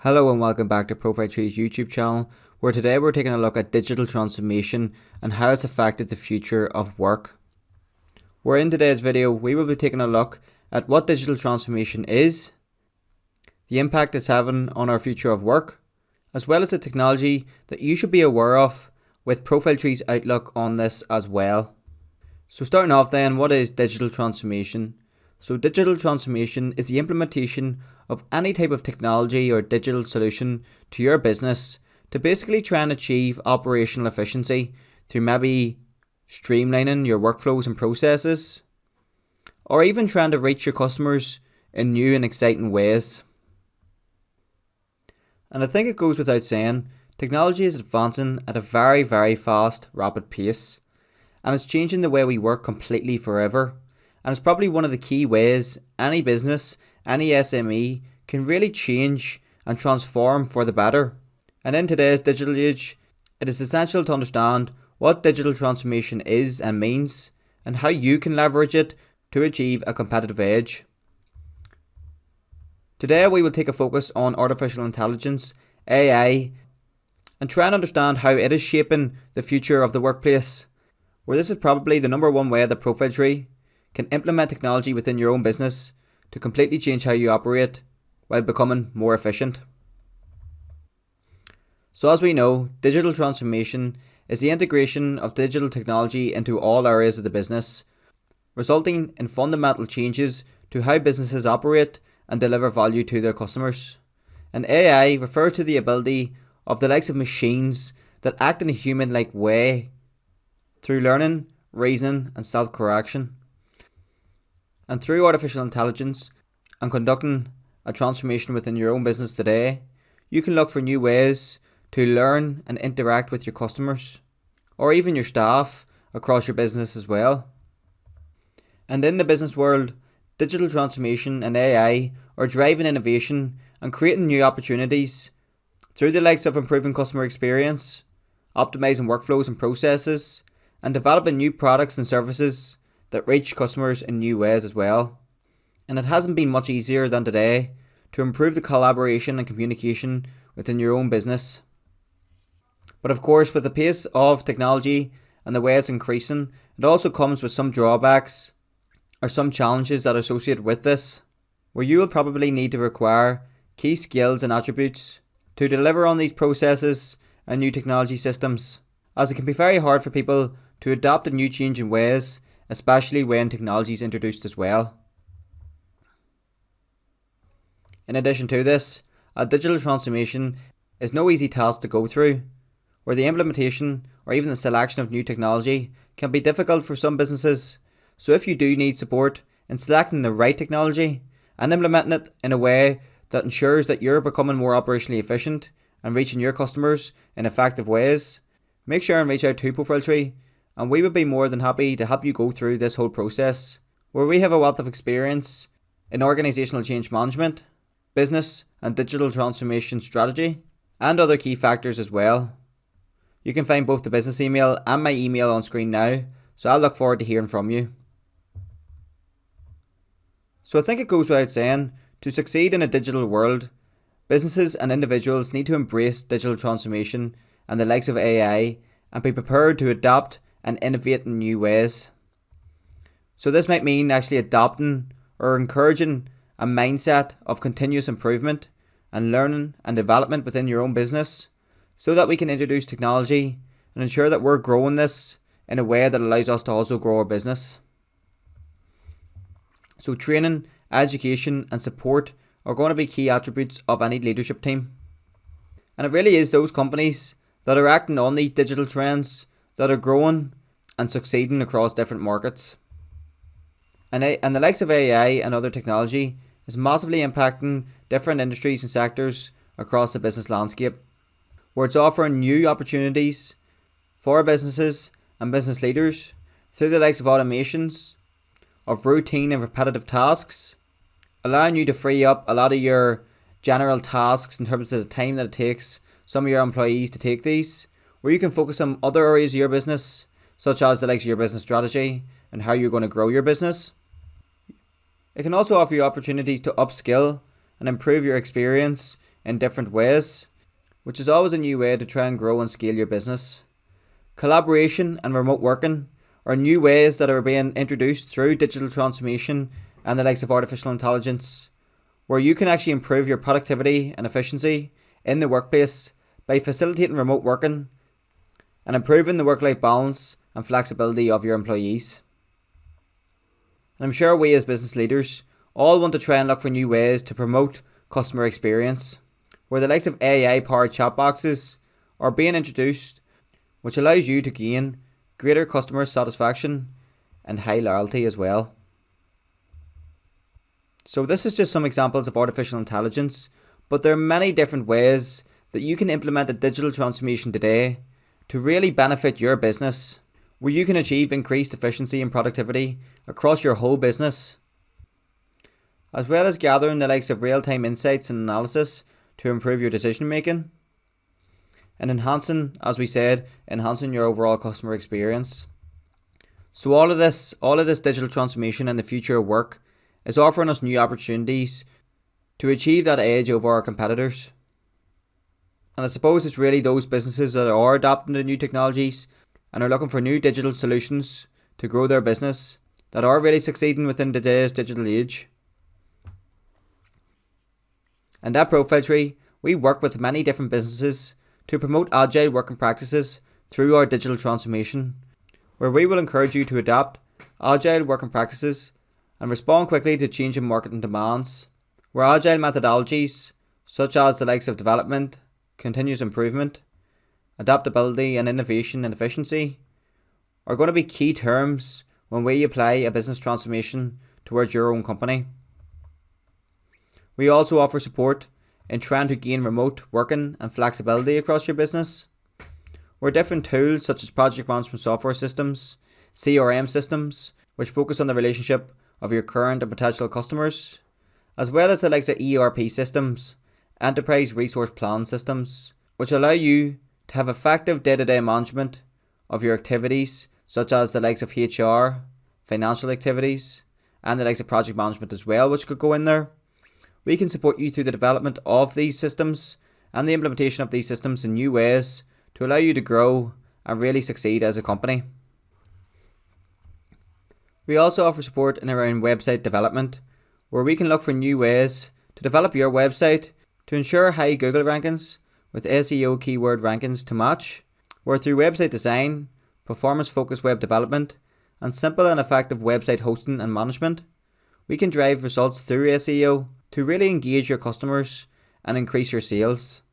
Hello and welcome back to Profile Tree's YouTube channel, where today we're taking a look at digital transformation and how it's affected the future of work. Where in today's video we will be taking a look at what digital transformation is, the impact it's having on our future of work, as well as the technology that you should be aware of, with Profile Tree's outlook on this as well. So starting off then, what is digital transformation? So digital transformation is the implementation of any type of technology or digital solution to your business to basically try and achieve operational efficiency through maybe streamlining your workflows and processes, or even trying to reach your customers in new and exciting ways. And I think it goes without saying, technology is advancing at a very fast, rapid pace, and it's changing the way we work completely forever. And it's probably one of the key ways any business, any SME can really change and transform for the better. And in today's digital age, it is essential to understand what digital transformation is and means, and how you can leverage it to achieve a competitive edge. Today we will take a focus on artificial intelligence, AI, and try and understand how it is shaping the future of the workplace, where this is probably the number one way that Profile Tree can implement technology within your own business to completely change how you operate while becoming more efficient. So as we know, digital transformation is the integration of digital technology into all areas of the business, resulting in fundamental changes to how businesses operate and deliver value to their customers. And AI refers to the ability of the likes of machines that act in a human-like way through learning, reasoning and self-correction. And through artificial intelligence and conducting a transformation within your own business today, you can look for new ways to learn and interact with your customers, or even your staff across your business as well. And in the business world, digital transformation and AI are driving innovation and creating new opportunities through the likes of improving customer experience, optimizing workflows and processes, and developing new products and services that reach customers in new ways as well. And it hasn't been much easier than today to improve the collaboration and communication within your own business. But of course, with the pace of technology and the way it's increasing, it also comes with some drawbacks or some challenges that are associated with this, where you will probably need to require key skills and attributes to deliver on these processes and new technology systems, as it can be very hard for people to adapt to new changing ways, especially when technology is introduced as well. In addition to this, a digital transformation is no easy task to go through, where the implementation or even the selection of new technology can be difficult for some businesses. So if you do need support in selecting the right technology and implementing it in a way that ensures that you're becoming more operationally efficient and reaching your customers in effective ways, make sure and reach out to Profile Tree, and we would be more than happy to help you go through this whole process, where we have a wealth of experience in organisational change management, business and digital transformation strategy, and other key factors as well. You can find both the business email and my email on screen now, so I look forward to hearing from you. So I think it goes without saying, to succeed in a digital world, businesses and individuals need to embrace digital transformation and the likes of AI and be prepared to adapt and innovate in new ways. So this might mean actually adopting or encouraging a mindset of continuous improvement and learning and development within your own business, so that we can introduce technology and ensure that we're growing this in a way that allows us to also grow our business. So training, education and support are going to be key attributes of any leadership team. And it really is those companies that are acting on these digital trends that are growing and succeeding across different markets. And the likes of AI and other technology is massively impacting different industries and sectors across the business landscape, where it's offering new opportunities for businesses and business leaders through the likes of automations of routine and repetitive tasks, allowing you to free up a lot of your general tasks in terms of the time that it takes some of your employees to take these, where you can focus on other areas of your business, such as the likes of your business strategy and how you're going to grow your business. It can also offer you opportunities to upskill and improve your experience in different ways, which is always a new way to try and grow and scale your business. Collaboration and remote working are new ways that are being introduced through digital transformation and the likes of artificial intelligence, where you can actually improve your productivity and efficiency in the workplace by facilitating remote working and improving the work-life balance and flexibility of your employees. And I'm sure we as business leaders all want to try and look for new ways to promote customer experience, where the likes of AI-powered chat boxes are being introduced, which allows you to gain greater customer satisfaction and high loyalty as well. So this is just some examples of artificial intelligence, but there are many different ways that you can implement a digital transformation today to really benefit your business, where you can achieve increased efficiency and productivity across your whole business, as well as gathering the likes of real-time insights and analysis to improve your decision making, and enhancing your overall customer experience. So all of this digital transformation and the future of work is offering us new opportunities to achieve that edge over our competitors. And I suppose it's really those businesses that are adopting to new technologies and are looking for new digital solutions to grow their business that are really succeeding within today's digital age. And at Profile Tree, we work with many different businesses to promote agile working practices through our digital transformation, where we will encourage you to adopt agile working practices and respond quickly to changing market and demands, where agile methodologies such as the likes of development, continuous improvement, adaptability and innovation and efficiency are going to be key terms when we apply a business transformation towards your own company. We also offer support in trying to gain remote working and flexibility across your business, where different tools such as project management software systems, CRM systems, which focus on the relationship of your current and potential customers, as well as the likes of ERP systems, enterprise resource plan systems, which allow you to have effective day-to-day management of your activities, such as the likes of HR, financial activities, and the likes of project management as well, which could go in there. We can support you through the development of these systems and the implementation of these systems in new ways to allow you to grow and really succeed as a company. We also offer support in around website development, where we can look for new ways to develop your website to ensure high Google rankings with SEO keyword rankings to match, where through website design, performance-focused web development, and simple and effective website hosting and management, we can drive results through SEO to really engage your customers and increase your sales.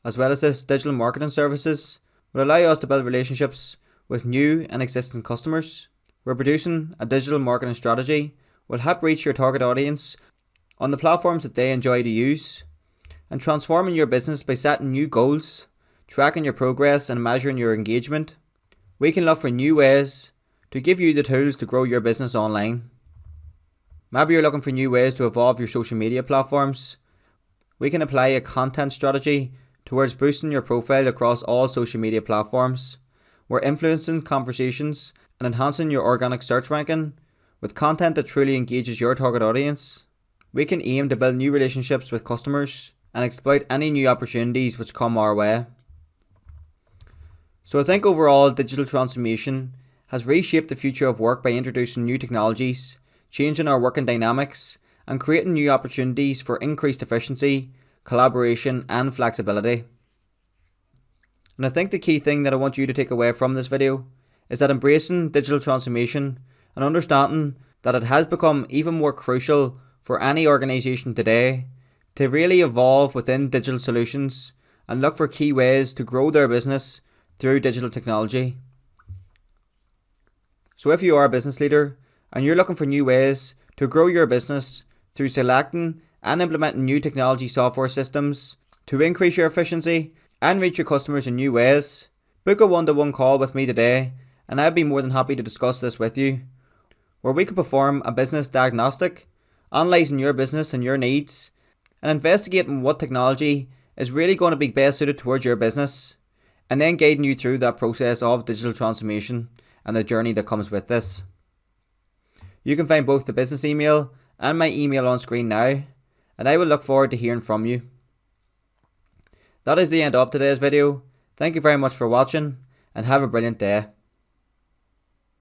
As well as this, digital marketing services will allow us to build relationships with new and existing customers, where producing a digital marketing strategy will help reach your target audience on the platforms that they enjoy to use, and transforming your business by setting new goals, tracking your progress and measuring your engagement. We can look for new ways to give you the tools to grow your business online. Maybe you're looking for new ways to evolve your social media platforms. We can apply a content strategy towards boosting your profile across all social media platforms, where influencing conversations and enhancing your organic search ranking with content that truly engages your target audience. We can aim to build new relationships with customers and exploit any new opportunities which come our way. So I think overall, digital transformation has reshaped the future of work by introducing new technologies, changing our working dynamics, and creating new opportunities for increased efficiency, collaboration, and flexibility. And I think the key thing that I want you to take away from this video is that embracing digital transformation and understanding that it has become even more crucial for any organisation today to really evolve within digital solutions and look for key ways to grow their business through digital technology. So if you are a business leader and you're looking for new ways to grow your business through selecting and implementing new technology software systems to increase your efficiency and reach your customers in new ways, book a one-to-one call with me today and I'd be more than happy to discuss this with you, where we can perform a business diagnostic, analysing your business and your needs, and investigating what technology is really going to be best suited towards your business, and then guiding you through that process of digital transformation and the journey that comes with this. You can find both the business email and my email on screen now, and I will look forward to hearing from you. That is the end of today's video. Thank you very much for watching, and have a brilliant day.